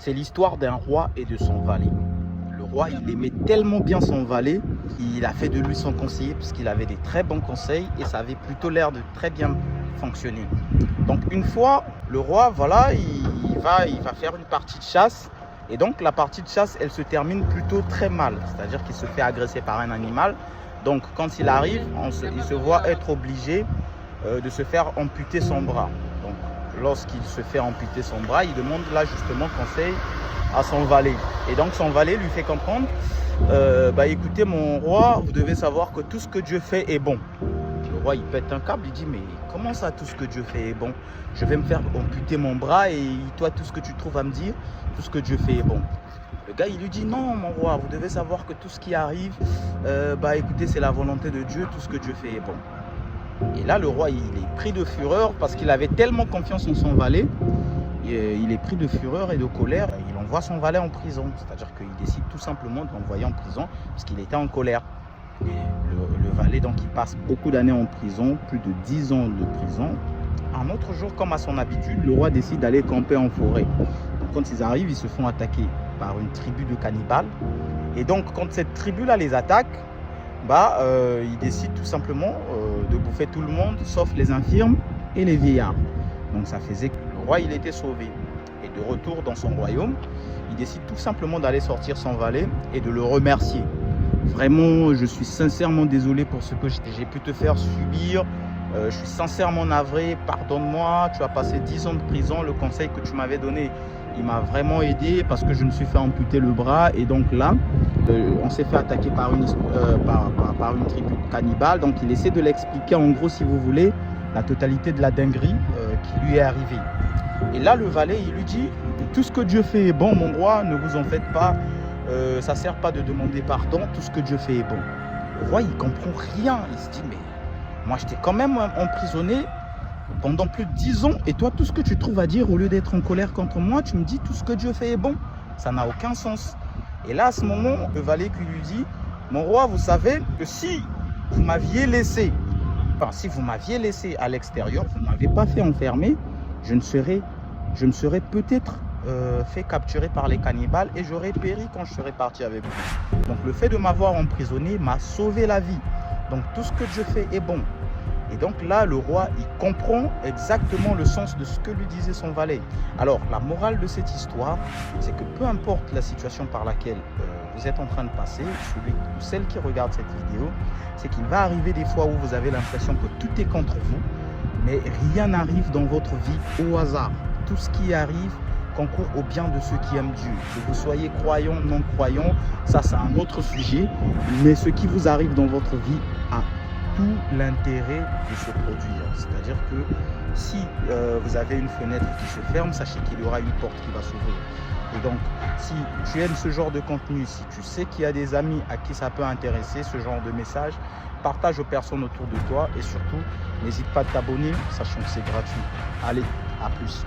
C'est l'histoire d'un roi et de son valet. Le roi, il aimait tellement bien son valet qu'il a fait de lui son conseiller puisqu'il avait des très bons conseils et ça avait plutôt l'air de très bien fonctionner. Donc une fois, le roi, voilà, il va faire une partie de chasse et donc la partie de chasse, elle se termine plutôt très mal. C'est-à-dire qu'il se fait agresser par un animal. Donc quand il arrive, il se voit être obligé de se faire amputer son bras. Donc lorsqu'il se fait amputer son bras, il demande là justement conseil à son valet. Et donc son valet lui fait comprendre, écoutez mon roi, vous devez savoir que tout ce que Dieu fait est bon. Le roi il pète un câble, il dit mais comment ça tout ce que Dieu fait est bon? Je vais me faire amputer mon bras et toi tout ce que tu trouves à me dire, tout ce que Dieu fait est bon. Le gars il lui dit non mon roi, vous devez savoir que tout ce qui arrive, écoutez c'est la volonté de Dieu, tout ce que Dieu fait est bon. Et là, le roi, il est pris de fureur parce qu'il avait tellement confiance en son valet. Il est pris de fureur et de colère. Il envoie son valet en prison. C'est-à-dire qu'il décide tout simplement de l'envoyer en prison parce qu'il était en colère. Et le valet, donc, il passe beaucoup d'années en prison, plus de 10 ans de prison. Un autre jour, comme à son habitude, le roi décide d'aller camper en forêt. Donc, quand ils arrivent, ils se font attaquer par une tribu de cannibales. Et donc, quand cette tribu-là les attaque, il décide tout simplement de bouffer tout le monde, sauf les infirmes et les vieillards. Donc ça faisait que le roi il était sauvé. Et de retour dans son royaume, il décide tout simplement d'aller sortir son valet et de le remercier. Vraiment, je suis sincèrement désolé pour ce que j'ai pu te faire subir. Je suis sincèrement navré, pardonne-moi, tu as passé 10 ans de prison, le conseil que tu m'avais donné, il m'a vraiment aidé parce que je me suis fait amputer le bras et donc là, on s'est fait attaquer par une tribu cannibale. Donc il essaie de l'expliquer en gros, si vous voulez, la totalité de la dinguerie qui lui est arrivée. Et là, le valet, il lui dit, tout ce que Dieu fait est bon, mon roi, ne vous en faites pas, ça ne sert pas de demander pardon, tout ce que Dieu fait est bon. Le roi, il ne comprend rien, il se dit, mais moi, je t'ai quand même emprisonné pendant plus de 10 ans. Et toi, tout ce que tu trouves à dire, au lieu d'être en colère contre moi, tu me dis tout ce que Dieu fait est bon. Ça n'a aucun sens. Et là, à ce moment, le valet qui lui dit, mon roi, vous savez que si vous m'aviez laissé à l'extérieur, vous ne m'avez pas fait enfermer, je me serais peut-être fait capturer par les cannibales et j'aurais péri quand je serais parti avec vous. Donc le fait de m'avoir emprisonné m'a sauvé la vie. Donc tout ce que Dieu fait est bon. Et donc là, le roi, il comprend exactement le sens de ce que lui disait son valet. Alors, la morale de cette histoire, c'est que peu importe la situation par laquelle vous êtes en train de passer, celui ou celle qui regarde cette vidéo, c'est qu'il va arriver des fois où vous avez l'impression que tout est contre vous, mais rien n'arrive dans votre vie au hasard. Tout ce qui arrive concourt au bien de ceux qui aiment Dieu. Que vous soyez croyants, non croyants, ça c'est un autre sujet, mais ce qui vous arrive dans votre vie a tout l'intérêt de se produire. C'est-à-dire que si vous avez une fenêtre qui se ferme, sachez qu'il y aura une porte qui va s'ouvrir. Et donc, si tu aimes ce genre de contenu, si tu sais qu'il y a des amis à qui ça peut intéresser, ce genre de message, partage aux personnes autour de toi et surtout, n'hésite pas à t'abonner, sachant que c'est gratuit. Allez, à plus.